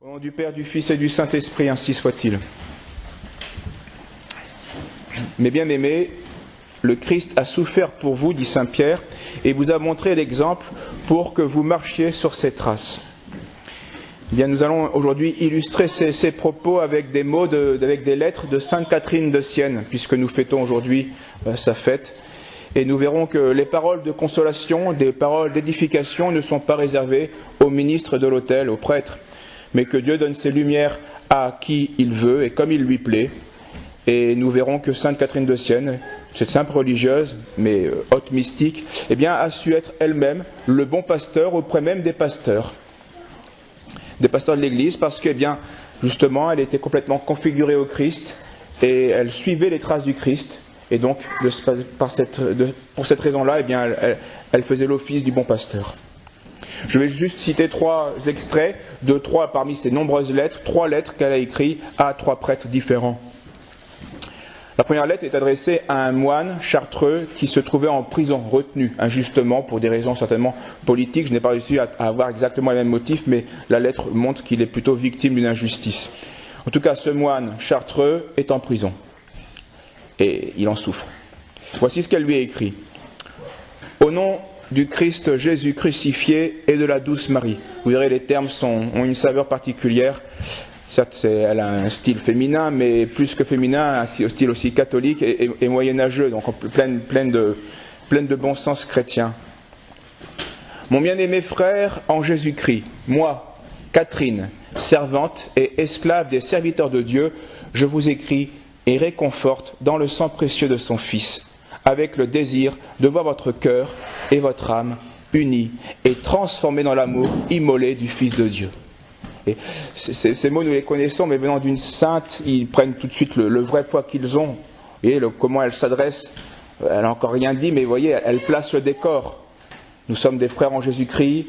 Au nom du Père, du Fils et du Saint-Esprit, ainsi soit-il. Mes bien-aimés, le Christ a souffert pour vous, dit saint Pierre, et vous a montré l'exemple pour que vous marchiez sur ses traces. Eh bien, nous allons aujourd'hui illustrer ces propos avec des mots, avec des lettres de sainte Catherine de Sienne, puisque nous fêtons aujourd'hui sa fête. Et nous verrons que les paroles de consolation, des paroles d'édification ne sont pas réservées aux ministres de l'autel, aux prêtres, mais que Dieu donne ses lumières à qui il veut et comme il lui plaît. Et nous verrons que sainte Catherine de Sienne, cette simple religieuse, mais haute mystique, eh bien, a su être elle-même le bon pasteur auprès même des pasteurs de l'Église, parce que, eh bien, justement, elle était complètement configurée au Christ et elle suivait les traces du Christ. Et donc, pour cette raison-là, eh bien, elle faisait l'office du bon pasteur. Je vais juste citer trois extraits de parmi ces nombreuses lettres, 3 lettres qu'elle a écrites à 3 prêtres différents. La première lettre est adressée à un moine chartreux qui se trouvait en prison, retenu injustement pour des raisons certainement politiques. Je n'ai pas réussi à avoir exactement les mêmes motifs, mais la lettre montre qu'il est plutôt victime d'une injustice. En tout cas, ce moine chartreux est en prison et il en souffre. Voici ce qu'elle lui a écrit. Au nom du Christ Jésus crucifié et de la douce Marie. Vous verrez, les termes ont une saveur particulière. Certes, elle a un style féminin, mais plus que féminin, un style aussi catholique et moyenâgeux, donc pleine de bon sens chrétien. Mon bien-aimé frère en Jésus-Christ, moi, Catherine, servante et esclave des serviteurs de Dieu, je vous écris et réconforte dans le sang précieux de son Fils, avec le désir de voir votre cœur et votre âme unis et transformés dans l'amour immolé du Fils de Dieu. Et ces mots, nous les connaissons, mais venant d'une sainte, ils prennent tout de suite le vrai poids qu'ils ont. Vous voyez comment elle s'adresse, elle n'a encore rien dit, mais vous voyez, elle place le décor. Nous sommes des frères en Jésus-Christ,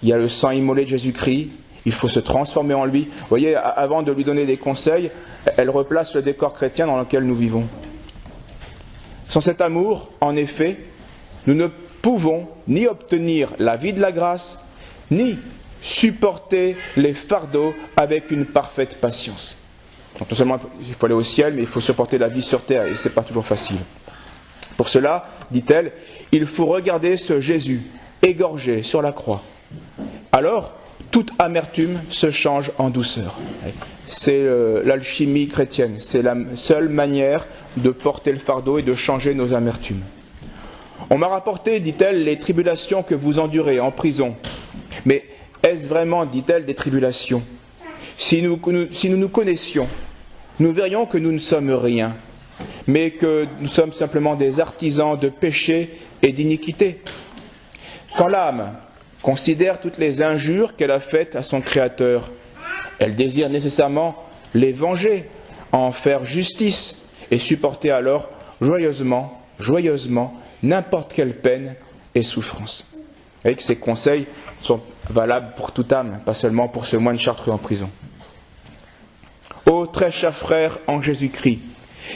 il y a le sang immolé de Jésus-Christ, il faut se transformer en lui. Vous voyez, avant de lui donner des conseils, elle replace le décor chrétien dans lequel nous vivons. Sans cet amour, en effet, nous ne pouvons ni obtenir la vie de la grâce, ni supporter les fardeaux avec une parfaite patience. Donc non seulement il faut aller au ciel, mais il faut supporter la vie sur terre, et ce n'est pas toujours facile. Pour cela, dit-elle, il faut regarder ce Jésus égorgé sur la croix. Alors, toute amertume se change en douceur. C'est l'alchimie chrétienne, c'est la seule manière de porter le fardeau et de changer nos amertumes. On m'a rapporté, dit-elle, les tribulations que vous endurez en prison. Mais est-ce vraiment, dit-elle, des tribulations ? Si nous nous connaissions, nous verrions que nous ne sommes rien, mais que nous sommes simplement des artisans de péché et d'iniquité. Quand l'âme considère toutes les injures qu'elle a faites à son Créateur, elle désire nécessairement les venger, en faire justice et supporter alors joyeusement n'importe quelle peine et souffrance. Vous voyez que ces conseils sont valables pour toute âme, pas seulement pour ce moine chartreux en prison. Ô très chers frères en Jésus-Christ,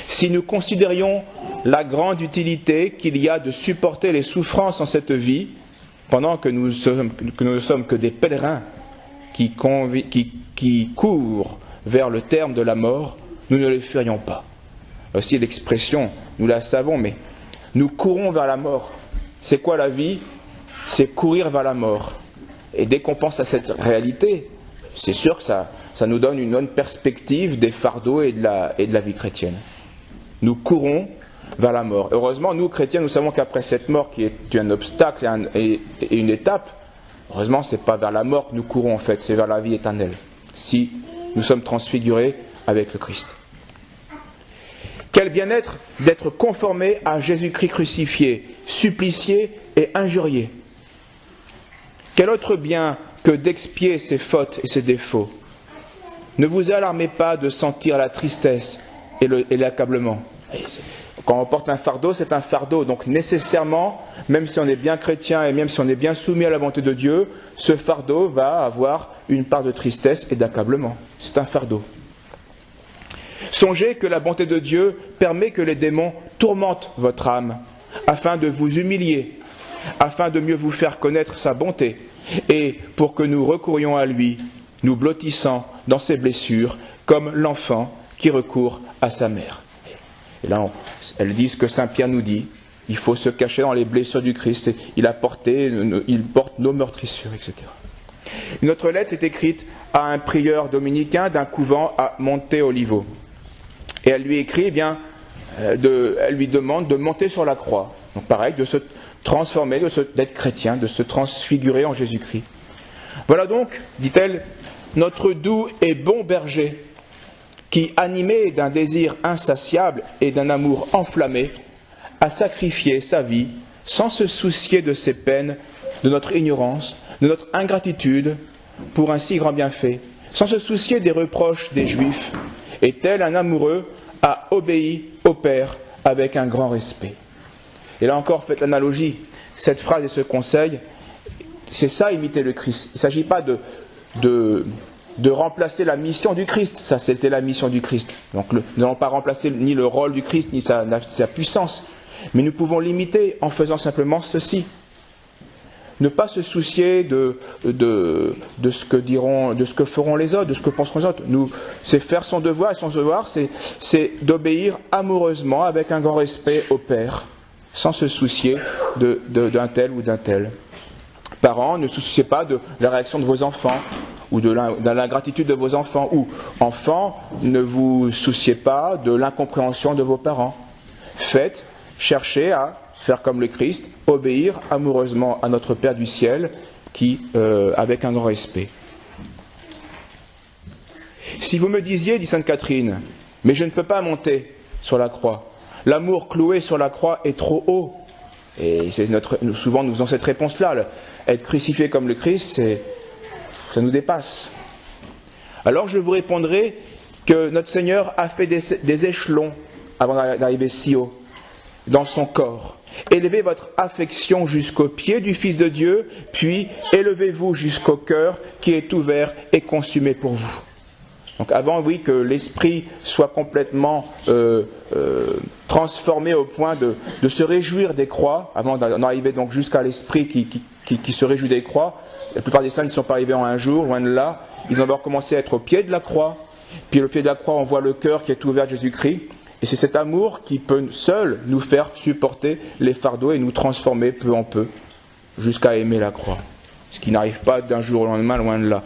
si nous considérions la grande utilité qu'il y a de supporter les souffrances en cette vie, pendant que nous ne sommes que des pèlerins qui courent vers le terme de la mort, nous ne le ferions pas. Aussi l'expression, nous la savons, mais nous courons vers la mort. C'est quoi la vie ? C'est courir vers la mort. Et dès qu'on pense à cette réalité, c'est sûr que ça nous donne une bonne perspective des fardeaux et de la vie chrétienne. Nous courons vers la mort. Heureusement, nous, chrétiens, nous savons qu'après cette mort qui est un obstacle et une étape, heureusement, ce n'est pas vers la mort que nous courons en fait, c'est vers la vie éternelle, si nous sommes transfigurés avec le Christ. Quel bien-être d'être conformé à Jésus-Christ crucifié, supplicié et injurié. Quel autre bien que d'expier ses fautes et ses défauts. Ne vous alarmez pas de sentir la tristesse et l'accablement. Quand on porte un fardeau, c'est un fardeau. Donc nécessairement, même si on est bien chrétien et même si on est bien soumis à la volonté de Dieu, ce fardeau va avoir une part de tristesse et d'accablement. C'est un fardeau. Songez que la bonté de Dieu permet que les démons tourmentent votre âme, afin de vous humilier, afin de mieux vous faire connaître sa bonté, et pour que nous recourions à lui nous blottissant dans ses blessures, comme l'enfant qui recourt à sa mère. Et là, elles disent ce que Saint Pierre nous dit, il faut se cacher dans les blessures du Christ, et il porte nos meurtrissures, etc. Une autre lettre est écrite à un prieur dominicain d'un couvent à Monte Olivo. Et elle lui écrit, elle lui demande de monter sur la croix. Donc pareil, de se transformer, d'être chrétien, de se transfigurer en Jésus-Christ. Voilà donc, dit-elle, notre doux et bon berger, qui, animé d'un désir insatiable et d'un amour enflammé, a sacrifié sa vie sans se soucier de ses peines, de notre ignorance, de notre ingratitude, pour un si grand bienfait, sans se soucier des reproches des Juifs, et tel un amoureux a obéi au Père avec un grand respect. Et là encore, faites l'analogie, cette phrase et ce conseil, c'est ça, imiter le Christ. Il ne s'agit pas de remplacer la mission du Christ, ça c'était la mission du Christ. Donc nous n'allons pas remplacer ni le rôle du Christ, ni sa puissance, mais nous pouvons l'imiter en faisant simplement ceci. Ne pas se soucier de ce que feront les autres, de ce que penseront les autres. C'est faire son devoir, et son devoir, c'est d'obéir amoureusement, avec un grand respect au Père, sans se soucier d'un tel ou d'un tel. Parents, ne souciez pas de la réaction de vos enfants, ou de l'ingratitude de vos enfants, ou enfants, ne vous souciez pas de l'incompréhension de vos parents. Cherchez à faire comme le Christ, obéir amoureusement à notre Père du ciel, avec un grand respect. Si vous me disiez, dit Sainte Catherine, mais je ne peux pas monter sur la croix, l'amour cloué sur la croix est trop haut. Et souvent nous faisons cette réponse-là, être crucifié comme le Christ, ça nous dépasse. Alors je vous répondrai que notre Seigneur a fait des échelons avant d'arriver si haut dans son corps. Élevez votre affection jusqu'au pied du Fils de Dieu, puis élevez-vous jusqu'au cœur qui est ouvert et consumé pour vous. Donc avant, oui, que l'esprit soit complètement transformé au point de se réjouir des croix, avant d'en arriver donc jusqu'à l'esprit qui se réjouit des croix. La plupart des saints ne sont pas arrivés en un jour, loin de là. Ils ont d'abord commencé à être au pied de la croix. Puis au pied de la croix, on voit le cœur qui est ouvert à Jésus-Christ. Et c'est cet amour qui peut seul nous faire supporter les fardeaux et nous transformer peu en peu jusqu'à aimer la croix. Ce qui n'arrive pas d'un jour au lendemain, loin de là.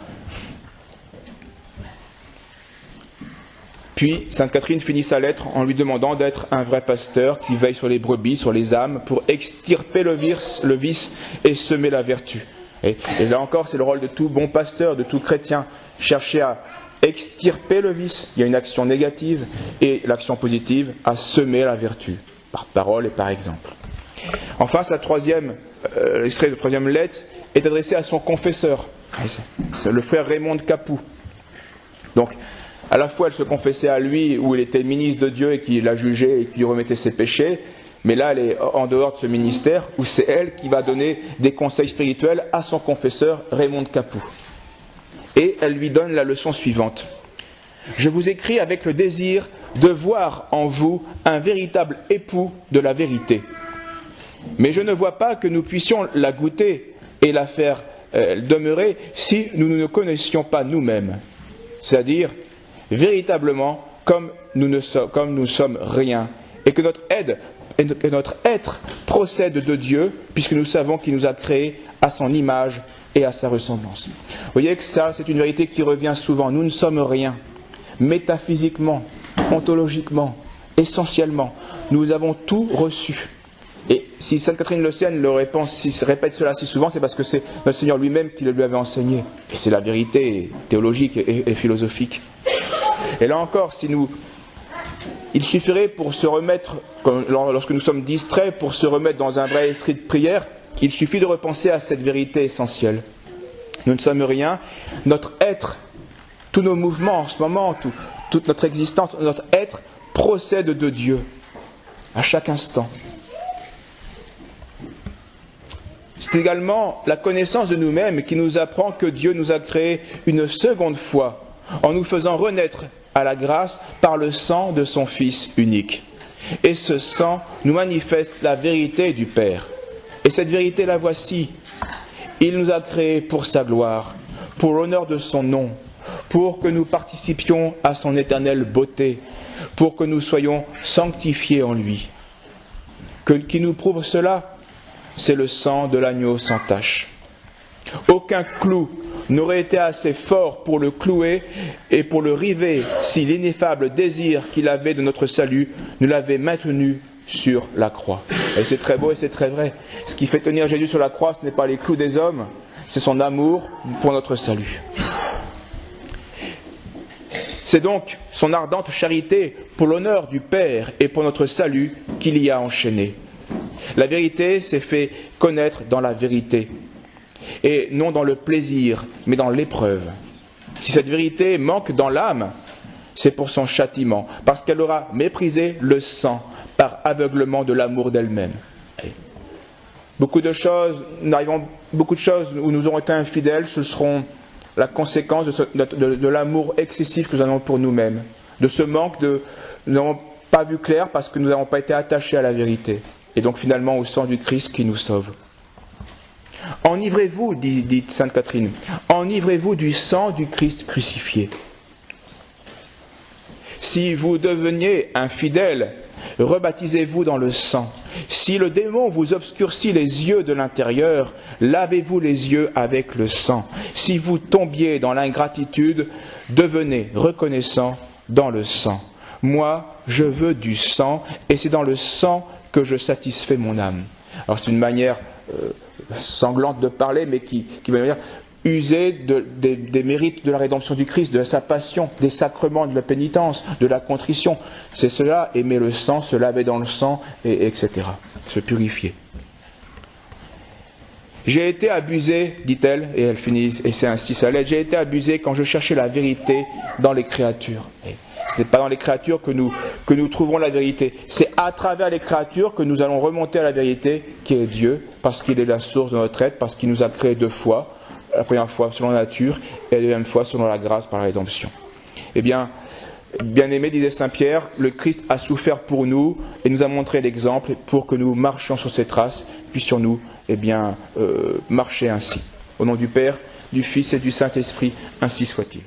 Puis, Sainte Catherine finit sa lettre en lui demandant d'être un vrai pasteur qui veille sur les brebis, sur les âmes, pour extirper le vice et semer la vertu. Et là encore, c'est le rôle de tout bon pasteur, de tout chrétien, chercher à extirper le vice, il y a une action négative, et l'action positive, à semer la vertu, par parole et par exemple. Enfin, l'extrait de la troisième lettre est adressé à son confesseur, c'est le frère Raymond de Capoue. Donc, à la fois elle se confessait à lui, où il était ministre de Dieu et qui l'a jugé et qui lui remettait ses péchés, mais là elle est en dehors de ce ministère, où c'est elle qui va donner des conseils spirituels à son confesseur Raymond de Capoue. Et elle lui donne la leçon suivante. Je vous écris avec le désir de voir en vous un véritable époux de la vérité. Mais je ne vois pas que nous puissions la goûter et la faire demeurer si nous ne connaissions pas nous-mêmes. C'est-à-dire, véritablement, comme nous sommes rien, et que notre être procède de Dieu, puisque nous savons qu'il nous a créés à son image et à sa ressemblance. Vous voyez que ça, c'est une vérité qui revient souvent. Nous ne sommes rien. Métaphysiquement, ontologiquement, essentiellement, nous avons tout reçu. Et si Sainte Catherine de Sienne répète cela si souvent, c'est parce que c'est notre Seigneur lui-même qui le lui avait enseigné. Et c'est la vérité théologique et philosophique. Et là encore, il suffirait pour se remettre, lorsque nous sommes distraits, pour se remettre dans un vrai esprit de prière, il suffit de repenser à cette vérité essentielle. Nous ne sommes rien. Notre être, tous nos mouvements en ce moment, toute notre existence, notre être procède de Dieu à chaque instant. C'est également la connaissance de nous-mêmes qui nous apprend que Dieu nous a créés une seconde fois en nous faisant renaître à la grâce par le sang de son Fils unique. Et ce sang nous manifeste la vérité du Père. Et cette vérité, la voici. Il nous a créés pour sa gloire, pour l'honneur de son nom, pour que nous participions à son éternelle beauté, pour que nous soyons sanctifiés en lui. Qui nous prouve cela? C'est le sang de l'agneau sans tache. Aucun clou n'aurait été assez fort pour le clouer et pour le river si l'ineffable désir qu'il avait de notre salut ne l'avait maintenu sur la croix. Et c'est très beau et c'est très vrai. Ce qui fait tenir Jésus sur la croix, ce n'est pas les clous des hommes, c'est son amour pour notre salut. C'est donc son ardente charité pour l'honneur du Père et pour notre salut qui l'y a enchaîné. La vérité s'est fait connaître dans la vérité, et non dans le plaisir, mais dans l'épreuve. Si cette vérité manque dans l'âme, c'est pour son châtiment, parce qu'elle aura méprisé le sang par aveuglement de l'amour d'elle-même. Beaucoup de choses où nous aurons été infidèles, ce seront la conséquence de l'amour excessif que nous avons pour nous-mêmes, de ce manque nous n'avons pas vu clair parce que nous n'avons pas été attachés à la vérité, et donc finalement au sang du Christ qui nous sauve. Enivrez-vous, dit Sainte Catherine, enivrez-vous du sang du Christ crucifié. Si vous deveniez infidèle, rebaptisez-vous dans le sang. Si le démon vous obscurcit les yeux de l'intérieur, lavez-vous les yeux avec le sang. Si vous tombiez dans l'ingratitude, devenez reconnaissant dans le sang. Moi, je veux du sang, et c'est dans le sang que je satisfais mon âme. Alors c'est une manière sanglante de parler, mais qui va dire user des mérites de la rédemption du Christ, de sa passion, des sacrements de la pénitence, de la contrition. C'est cela, aimer le sang, se laver dans le sang, etc. Se purifier. J'ai été abusé, dit-elle, et elle finit, et c'est ainsi sa lettre, j'ai été abusé quand je cherchais la vérité dans les créatures. Ce n'est pas dans les créatures que nous trouvons la vérité. C'est à travers les créatures que nous allons remonter à la vérité qui est Dieu, parce qu'il est la source de notre être, parce qu'il nous a créés 2 fois. La première fois selon la nature et la deuxième fois selon la grâce par la rédemption. Eh bien, bien-aimé, disait Saint Pierre, le Christ a souffert pour nous et nous a montré l'exemple pour que nous marchions sur ses traces, puissions-nous marcher ainsi. Au nom du Père, du Fils et du Saint-Esprit, ainsi soit-il.